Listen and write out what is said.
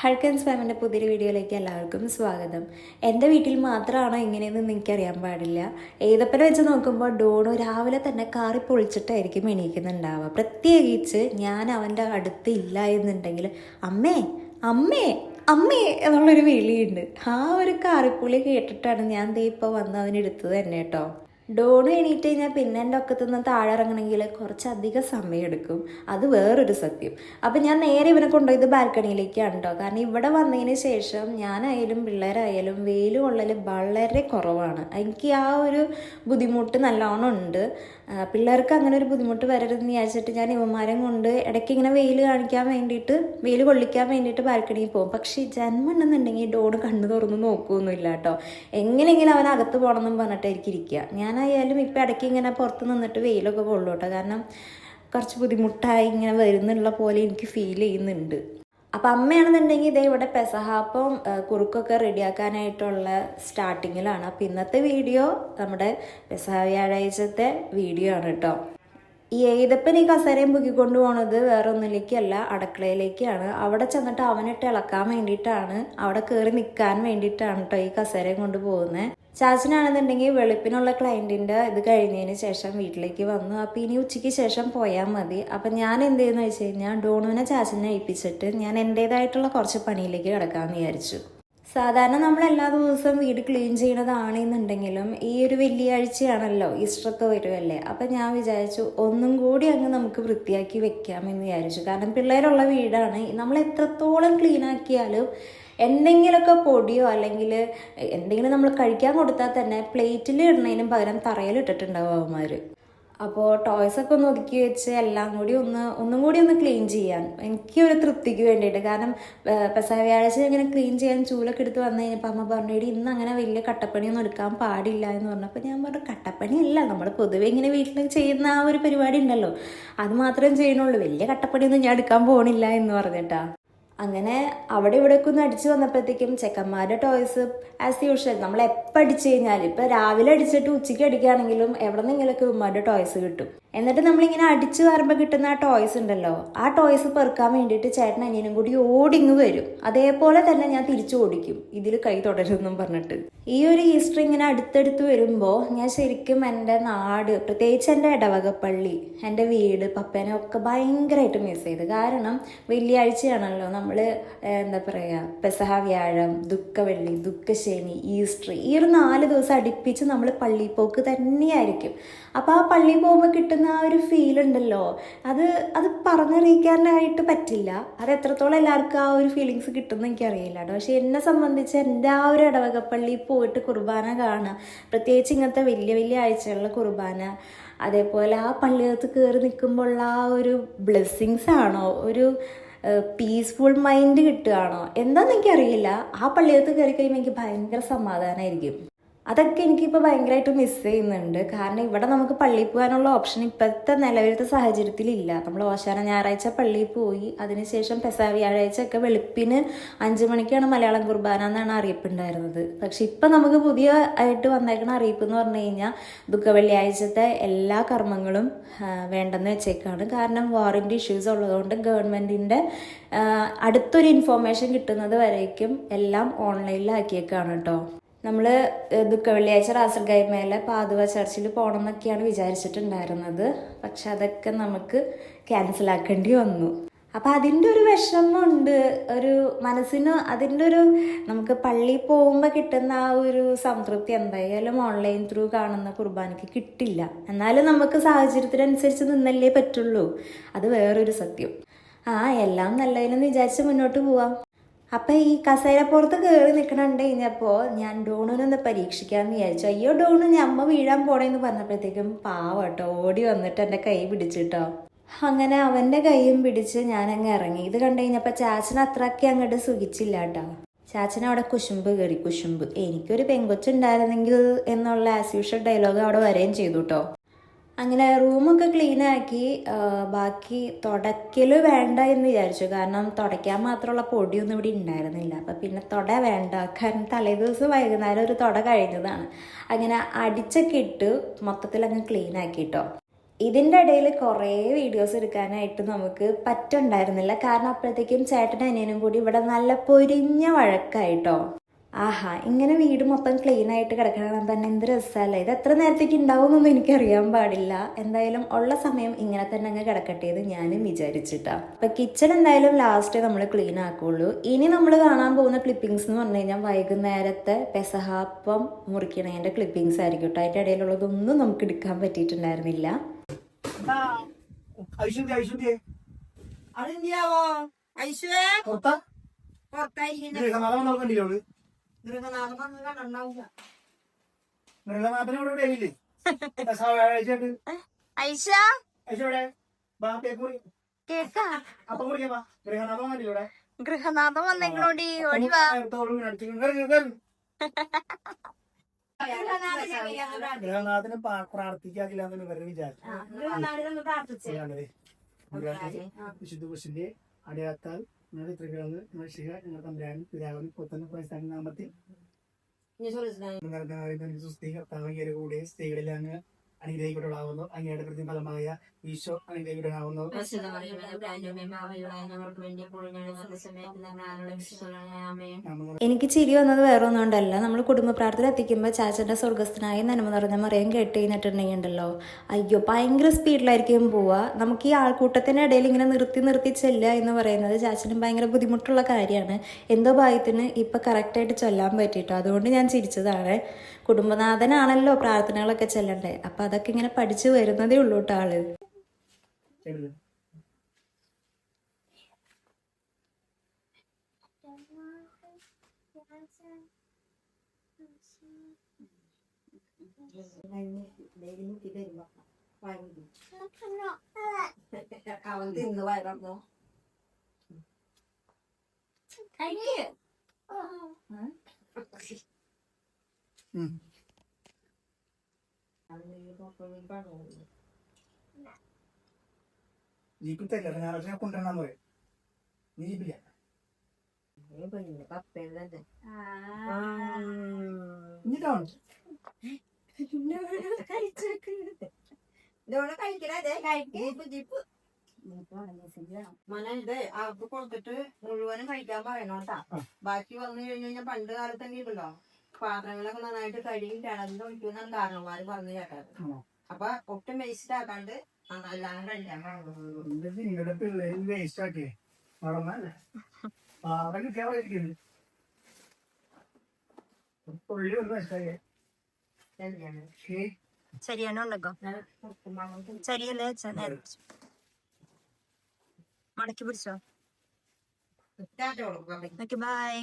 ഹൾക്കൻസ് ഫാമിൻ്റെ പുതിയൊരു വീഡിയോയിലേക്ക് എല്ലാവർക്കും സ്വാഗതം. എൻ്റെ വീട്ടിൽ മാത്രമാണോ ഇങ്ങനെയെന്ന് എനിക്കറിയാൻ പാടില്ല. ഏതപ്പനെ വെച്ച് നോക്കുമ്പോൾ ഡോണു രാവിലെ തന്നെ കാറി പൊളിച്ചിട്ടായിരിക്കും എണീക്കുന്നുണ്ടാവുക. പ്രത്യേകിച്ച് ഞാൻ അവൻ്റെ അടുത്ത് ഇല്ല എന്നുണ്ടെങ്കിൽ അമ്മേ അമ്മേ അമ്മേ എന്നുള്ളൊരു വിളിയുണ്ട്. ആ ഒരു കാറിപ്പുളി കേട്ടിട്ടാണ് ഞാൻ ദേ ഇപ്പോൾ വന്ന് അവനെടുത്തത് തന്നെ കേട്ടോ. ഡോണു എണീറ്റ് കഴിഞ്ഞാൽ പിന്നെ എൻ്റെ ഒക്കത്തുനിന്ന് താഴെ ഇറങ്ങണമെങ്കിൽ കുറച്ചധികം സമയം എടുക്കും. അത് വേറൊരു സത്യം. അപ്പം ഞാൻ നേരെ ഇവനെ കൊണ്ടുപോയത് ബാൽക്കണിയിലേക്കാണ് കേട്ടോ. കാരണം ഇവിടെ വന്നതിന് ശേഷം ഞാനായാലും പിള്ളേരായാലും വെയിൽ കൊള്ളൽ വളരെ കുറവാണ്. എനിക്ക് ആ ഒരു ബുദ്ധിമുട്ട് നല്ലോണം ഉണ്ട്. പിള്ളേർക്ക് അങ്ങനെ ഒരു ബുദ്ധിമുട്ട് വരരുതെന്ന് വിചാരിച്ചിട്ട് ഞാൻ ഇവന്മാരെ കൊണ്ട് ഇടയ്ക്ക് ഇങ്ങനെ വെയിൽ കൊള്ളിക്കാൻ വേണ്ടിയിട്ട് ബാൽക്കണിയിൽ പോകും. പക്ഷേ ജന്മമുണ്ടെന്നുണ്ടെങ്കിൽ ഡോണ് കണ്ണു തുറന്ന് നോക്കുകയൊന്നുമില്ല കേട്ടോ. എങ്ങനെയെങ്കിലും അവൻ അകത്ത് പോകണമെന്നും പറഞ്ഞിട്ടായിരിക്കും ഇരിക്കുക. ഞാനായാലും ഇപ്പം ഇടയ്ക്ക് ഇങ്ങനെ പുറത്ത് നിന്നിട്ട് വെയിലൊക്കെ കൊള്ളു കേട്ടോ. കാരണം കുറച്ച് ബുദ്ധിമുട്ടായി ഇങ്ങനെ വരുന്നുള്ള പോലെ എനിക്ക് ഫീൽ ചെയ്യുന്നുണ്ട്. അപ്പം അമ്മയാണെന്നുണ്ടെങ്കിൽ ഇതേ ഇവിടെ പെസഹാപ്പം കുറുക്കൊക്കെ റെഡിയാക്കാനായിട്ടുള്ള സ്റ്റാർട്ടിങ്ങിലാണ്. അപ്പം ഇന്നത്തെ വീഡിയോ നമ്മുടെ പെസഹ വ്യാഴാഴ്ചത്തെ വീഡിയോ ആണ് കേട്ടോ. ഈ ഏതപ്പൻ ഈ കസേരയും പൊക്കിക്കൊണ്ട് പോണത് വേറെ ഒന്നിലേക്കല്ല, അടുക്കളയിലേക്കാണ്. അവിടെ ചെന്നിട്ട് അവനിട്ട് ഇളക്കാൻ വേണ്ടിയിട്ടാണ്, അവിടെ കയറി നിൽക്കാൻ വേണ്ടിയിട്ടാണ് കേട്ടോ ഈ കസേരയും കൊണ്ട് പോകുന്നത്. ചാച്ചനാണെന്നുണ്ടെങ്കിൽ വെളുപ്പിനുള്ള ക്ലയൻറ്റിൻ്റെ ഇത് കഴിഞ്ഞതിന് ശേഷം വീട്ടിലേക്ക് വന്നു. അപ്പോൾ ഇനി ഉച്ചയ്ക്ക് ശേഷം പോയാൽ മതി. അപ്പം ഞാൻ എന്ത് ചെയ്യുന്നു വെച്ച് കഴിഞ്ഞാൽ ഡോണുവിനെ ചാച്ചനെ ഏൽപ്പിച്ചിട്ട് ഞാൻ എൻ്റേതായിട്ടുള്ള കുറച്ച് പണിയിലേക്ക് കിടക്കാമെന്ന് വിചാരിച്ചു. സാധാരണ നമ്മൾ എല്ലാ ദിവസവും വീട് ക്ലീൻ ചെയ്യണതാണെന്നുണ്ടെങ്കിലും ഈ ഒരു വെള്ളിയാഴ്ചയാണല്ലോ, ഈസ്റ്ററൊക്കെ വരുമല്ലേ. അപ്പം ഞാൻ വിചാരിച്ചു ഒന്നും കൂടി അങ്ങ് നമുക്ക് വൃത്തിയാക്കി വെക്കാമെന്ന് വിചാരിച്ചു. കാരണം പിള്ളേരുള്ള വീടാണ്. നമ്മൾ എത്രത്തോളം ക്ലീൻ ആക്കിയാലും എന്തെങ്കിലുമൊക്കെ പൊടിയോ അല്ലെങ്കിൽ എന്തെങ്കിലും നമ്മൾ കഴിക്കാൻ കൊടുത്താൽ തന്നെ പ്ലേറ്റിൽ ഇടുന്നതിനും പകരം തറയിലിട്ടിട്ടുണ്ടാവും അവന്മാർ. അപ്പോൾ ടോയ്സൊക്കെ ഒന്ന് ഒതുക്കി വെച്ച് എല്ലാം കൂടി ഒന്നും കൂടി ഒന്ന് ക്ലീൻ ചെയ്യാൻ എനിക്ക് ഒരു തൃപ്തിക്ക് വേണ്ടിയിട്ട്. കാരണം പെസഹ വ്യാഴാഴ്ച ഇങ്ങനെ ക്ലീൻ ചെയ്യാൻ ചൂലൊക്കെ എടുത്ത് വന്നു കഴിഞ്ഞപ്പോൾ അമ്മ പറഞ്ഞു, ഇന്ന് അങ്ങനെ വലിയ കട്ടപ്പണിയൊന്നും എടുക്കാൻ പാടില്ല എന്ന് പറഞ്ഞപ്പോൾ ഞാൻ പറഞ്ഞു, കട്ടപ്പണിയല്ല, നമ്മൾ പൊതുവെ ഇങ്ങനെ വീട്ടിൽ ചെയ്യുന്ന ആ ഒരു പരിപാടി ഉണ്ടല്ലോ, അത് മാത്രമേ ചെയ്യണുള്ളൂ, വലിയ കട്ടപ്പണിയൊന്നും ഞാൻ എടുക്കാൻ പോകണില്ല എന്ന് പറഞ്ഞിട്ടാ. അങ്ങനെ അവിടെ ഇവിടെയൊക്കെ ഒന്ന് അടിച്ച് വന്നപ്പോഴത്തേക്കും ചെക്കന്മാരുടെ ടോയ്സ് ആസ് യൂഷ്വൽ നമ്മൾ എപ്പോൾ അടിച്ചു കഴിഞ്ഞാൽ ഇപ്പോൾ രാവിലെ അടിച്ചിട്ട് ഉച്ചയ്ക്ക് അടിക്കുകയാണെങ്കിലും എവിടെ നിന്നെങ്കിലൊക്കെ ഉമ്മാരുടെ ടോയ്സ് കിട്ടും. എന്നിട്ട് നമ്മളിങ്ങനെ അടിച്ച് വരുമ്പോൾ കിട്ടുന്ന ആ ടോയ്സ് ഉണ്ടല്ലോ, ആ ടോയ്സ് പെറുക്കാൻ വേണ്ടിയിട്ട് ചേട്ടൻ അനിയനും കൂടി ഓടിങ്ങ് വരും. അതേപോലെ തന്നെ ഞാൻ തിരിച്ചു ഓടിക്കും, ഇതിൽ കൈ തുടരുമെന്നും പറഞ്ഞിട്ട്. ഈ ഒരു ഈസ്റ്റർ ഇങ്ങനെ അടുത്തടുത്ത് വരുമ്പോൾ ഞാൻ ശരിക്കും എൻ്റെ നാട്, പ്രത്യേകിച്ച് എൻ്റെ ഇടവകപ്പള്ളി, എൻ്റെ വീട്, പപ്പേനെ ഒക്കെ ഭയങ്കരമായിട്ട് മിസ് ചെയ്ത്. കാരണം വെള്ളിയാഴ്ചയാണല്ലോ നമ്മൾ എന്താ പറയുക, പെസഹ വ്യാഴം, ദുഃഖവെള്ളി, ദുഃഖശനി, ഈസ്റ്റർ, ഈ ഒരു 4 ദിവസം അടുപ്പിച്ച് നമ്മൾ പള്ളിയിൽ പോക്ക് തന്നെയായിരിക്കും. അപ്പോൾ ആ പള്ളിയിൽ പോകുമ്പോൾ കിട്ടുന്ന ആ ഒരു ഫീൽ ഉണ്ടല്ലോ, അത് പറഞ്ഞറിയിക്കാനായിട്ട് പറ്റില്ല. അത് എത്രത്തോളം എല്ലാവർക്കും ആ ഒരു ഫീലിങ്സ് കിട്ടുമെന്ന് എനിക്കറിയില്ല കേട്ടോ. പക്ഷെ എന്നെ സംബന്ധിച്ച് എൻ്റെ ആ ഒരു ഇടവകപ്പള്ളിയിൽ പോയിട്ട് കുർബാന കാണുക, പ്രത്യേകിച്ച് ഇങ്ങനത്തെ വലിയ വലിയ ആഴ്ചകളിലെ കുർബാന, അതേപോലെ ആ പള്ളിയകത്ത് കയറി നിൽക്കുമ്പോഴുള്ള ആ ഒരു ബ്ലെസ്സിങ്സ് ആണോ, ഒരു പീസ്ഫുൾ മൈൻഡ് കിട്ടുകയാണോ എന്താണെന്ന് എനിക്കറിയില്ല. ആ പള്ളിയകത്ത് കയറി കഴിയുമ്പോൾ എനിക്ക് ഭയങ്കര സമാധാനമായിരിക്കും. അതൊക്കെ എനിക്കിപ്പോൾ ഭയങ്കരമായിട്ട് മിസ് ചെയ്യുന്നുണ്ട്. കാരണം ഇവിടെ നമുക്ക് പള്ളിയിൽ പോകാനുള്ള ഓപ്ഷൻ ഇപ്പോഴത്തെ നിലവിലത്തെ സാഹചര്യത്തിലില്ല. നമ്മൾ ഓശാന ഞായറാഴ്ച പള്ളിയിൽ പോയി, അതിനുശേഷം പെസഹ വ്യാഴാഴ്ച ഒക്കെ വെളുപ്പിന് 5 മണിക്കാണ് മലയാളം കുർബാന എന്നാണ് അറിയിപ്പുണ്ടായിരുന്നത്. പക്ഷെ ഇപ്പം നമുക്ക് പുതിയ ആയിട്ട് വന്നേക്കുന്ന അറിയിപ്പ് എന്ന് പറഞ്ഞു കഴിഞ്ഞാൽ ദുഃഖവെള്ളിയാഴ്ചത്തെ എല്ലാ കർമ്മങ്ങളും വേണ്ടെന്ന് വെച്ചേക്കാണ്. കാരണം വാറൻറ്റി ഇഷ്യൂസ് ഉള്ളതുകൊണ്ട് ഗവൺമെൻറ്റിൻ്റെ അടുത്തൊരു ഇൻഫോർമേഷൻ കിട്ടുന്നത് വരേക്കും എല്ലാം ഓൺലൈനിലാക്കിയേക്കാണ് കേട്ടോ. നമ്മൾ ദുഃഖവെള്ളിയാഴ്ച റാസൽ ഗൈമേലെ പാതുവ ചർച്ചിൽ പോകണം എന്നൊക്കെയാണ് വിചാരിച്ചിട്ടുണ്ടായിരുന്നത്. പക്ഷെ അതൊക്കെ നമുക്ക് ക്യാൻസലാക്കേണ്ടി വന്നു. അപ്പം അതിൻ്റെ ഒരു വിഷമമുണ്ട്, ഒരു മനസ്സിന് അതിൻ്റെ ഒരു, നമുക്ക് പള്ളിയിൽ പോകുമ്പോൾ കിട്ടുന്ന ആ ഒരു സംതൃപ്തി എന്തായാലും ഓൺലൈൻ ത്രൂ കാണുന്ന കുർബാനയ്ക്ക് കിട്ടില്ല. എന്നാലും നമുക്ക് സാഹചര്യത്തിനനുസരിച്ച് നിന്നല്ലേ പറ്റുള്ളൂ, അത് വേറൊരു സത്യം. എല്ലാം നല്ലതിനെന്ന് വിചാരിച്ച് മുന്നോട്ട് പോവാം. അപ്പം ഈ കസേരപ്പുറത്ത് കയറി നിൽക്കണുണ്ട് കഴിഞ്ഞപ്പോൾ ഞാൻ ഡോണിനൊന്ന് പരീക്ഷിക്കാമെന്ന് വിചാരിച്ചു. അയ്യോ ഡോണ്, ഞാൻ അമ്മ വീഴാൻ പോണേന്ന് പറഞ്ഞപ്പോഴത്തേക്കും പാവട്ടോ ഓടി വന്നിട്ട് എൻ്റെ കൈ പിടിച്ചിട്ടോ. അങ്ങനെ അവൻ്റെ കൈയും പിടിച്ച് ഞാനങ്ങ് ഇറങ്ങി. ഇത് കണ്ടു കഴിഞ്ഞപ്പോൾ ചാച്ചന് അത്രയ്ക്ക് അങ്ങോട്ട് സുഖിച്ചില്ല കേട്ടോ. ചാച്ചന് അവിടെ കുശുമ്പ് കയറി, കുശുമ്പ്. എനിക്കൊരു പെങ്കൊച്ചുണ്ടായിരുന്നെങ്കിൽ എന്നുള്ള ആസ് യൂഷ്വൽ ഡയലോഗ് അവിടെ വരികയും ചെയ്തു കേട്ടോ. അങ്ങനെ റൂമൊക്കെ ക്ലീനാക്കി, ബാക്കി തുടയ്ക്കൽ വേണ്ട എന്ന് വിചാരിച്ചു. കാരണം തുടയ്ക്കാൻ മാത്രമുള്ള പൊടിയൊന്നും ഇവിടെ ഉണ്ടായിരുന്നില്ല. അപ്പം പിന്നെ വേണ്ട, കാരണം തലേ ദിവസം വൈകുന്നേരം ഒരു കഴിഞ്ഞതാണ്. അങ്ങനെ അടിച്ചൊക്കെ ഇട്ട് മൊത്തത്തിൽ അങ്ങ് ക്ലീൻ ആക്കിട്ടോ. ഇതിൻ്റെ ഇടയിൽ കുറേ വീഡിയോസ് എടുക്കാനായിട്ട് നമുക്ക് പറ്റുണ്ടായിരുന്നില്ല. കാരണം അപ്പോഴത്തേക്കും ചേട്ടനും അനിയനും കൂടി ഇവിടെ നല്ല പൊരിഞ്ഞ വഴക്കായിട്ടോ. ആഹാ, ഇങ്ങനെ വീട് മൊത്തം ക്ലീൻ ആയിട്ട് കിടക്കണം തന്നെ എന്ത് രസമല്ലേ. ഇത് എത്ര നേരത്തേക്ക് ഉണ്ടാവുമെന്നൊന്നും എനിക്കറിയാൻ പാടില്ല. എന്തായാലും ഉള്ള സമയം ഇങ്ങനെ തന്നെ അങ്ങ് കിടക്കട്ടെ എന്ന് ഞാനും വിചാരിച്ചിട്ടാ. അപ്പം കിച്ചൺ എന്തായാലും ലാസ്റ്റ് നമ്മൾ ക്ലീൻ ആക്കുള്ളൂ. ഇനി നമ്മൾ കാണാൻ പോകുന്ന ക്ലിപ്പിങ്സ് എന്ന് പറഞ്ഞു കഴിഞ്ഞാൽ വൈകുന്നേരത്തെ പെസഹാപ്പം മുറിക്കണേൻ്റെ ക്ലിപ്പിങ്സ് ആയിരിക്കും കേട്ടോ. അതിൻ്റെ ഇടയിലുള്ളതൊന്നും നമുക്ക് എടുക്കാൻ പറ്റിയിട്ടുണ്ടായിരുന്നില്ല. ഗൃഹനാഥം വന്നേക്കണോടി, ഓടിവാ. ഗൃഹനാഥന് പ്രാർത്ഥിക്കാക്കില്ല ഇവരുടെ വിചാരിച്ചു. വിശുദ്ധ കുരിശിന്റെ അടയാളത്താൽ ഞങ്ങളുടെ ത്രികളന്ന് ഞങ്ങളുടെ തമ്പുരാനും പിതാവിനും പുത്രനും പ്രസ്ഥാന നാമത്തിൽ കൂടെ സ്ത്രീകളിൽ അങ്ങ് അനുഗ്രഹിക്കപ്പെടാവുന്നു. അങ്ങയുടെ പ്രതിഫലമായ ഈശോ അനുഗ്രഹിക്കപ്പെടാവുന്നു. എനിക്ക് ചിരി വന്നത് വേറെ ഒന്നുകൊണ്ടല്ല, നമ്മൾ കുടുംബ പ്രാർത്ഥന എത്തിക്കുമ്പോൾ ചാച്ചൻ്റെ സ്വർഗസ്ഥനായ നന്മ നിറഞ്ഞ മറിയം കേട്ട് കഴിഞ്ഞിട്ടുണ്ടെങ്കിൽ ഉണ്ടല്ലോ, അയ്യോ ഭയങ്കര സ്പീഡിലായിരിക്കും പോവുക. നമുക്ക് ഈ ആൾക്കൂട്ടത്തിൻ്റെ ഇടയിൽ ഇങ്ങനെ നിർത്തി നിർത്തി ചെല്ലുക എന്ന് പറയുന്നത് ചാച്ചനും ഭയങ്കര ബുദ്ധിമുട്ടുള്ള കാര്യമാണ്. എന്തോ ഭാഗ്യത്തിന് ഇപ്പം കറക്റ്റായിട്ട് ചൊല്ലാൻ പറ്റിയിട്ടോ, അതുകൊണ്ട് ഞാൻ ചിരിച്ചതാണ്. കുടുംബനാഥനാണല്ലോ പ്രാർത്ഥനകളൊക്കെ ചെല്ലണ്ടേ, അപ്പം അതൊക്കെ ഇങ്ങനെ പഠിച്ചു വരുന്നതേ ഉള്ളൂ കേട്ടോ ആള്. അവൻ തിന്ന് വയറോ ജീപ്പിത്തല്ല ഞായറാഴ്ച കൊണ്ടുവരണം പോയെ. നീ ജീപ്പില്ല ഇഞ്ഞിട്ടാണ് അവർക്ക് കൊടുത്തിട്ട് മുഴുവനും കഴിക്കാൻ പറയണോട്ടാ. ബാക്കി വന്നു കഴിഞ്ഞാൽ പണ്ട് കാലത്തെങ്കിലും ഉണ്ടല്ലോ പാത്രങ്ങളൊക്കെ നന്നായിട്ട് കഴുകി കിണറിന് ഒഴിക്കുമെന്നാണ് കാരണവന്മാര് പറഞ്ഞു കേട്ടത്. അപ്പൊ ഒട്ടും വേസ്റ്റ് ആക്കാണ്ട് എല്ലാം കഴിക്കാൻ പറഞ്ഞു. നിങ്ങളുടെ പിള്ളേര് വേസ്റ്റ് ആക്കിയേ വളർന്നല്ലേ പാത്രം കിട്ടിയാ ഇരിക്കുന്നു. പുള്ളി ഒരു വേസ്റ്റാക്കിയേ ശരിയാണോ ശരിയല്ലേ മടക്കി പിടിച്ചോ. ബൈ.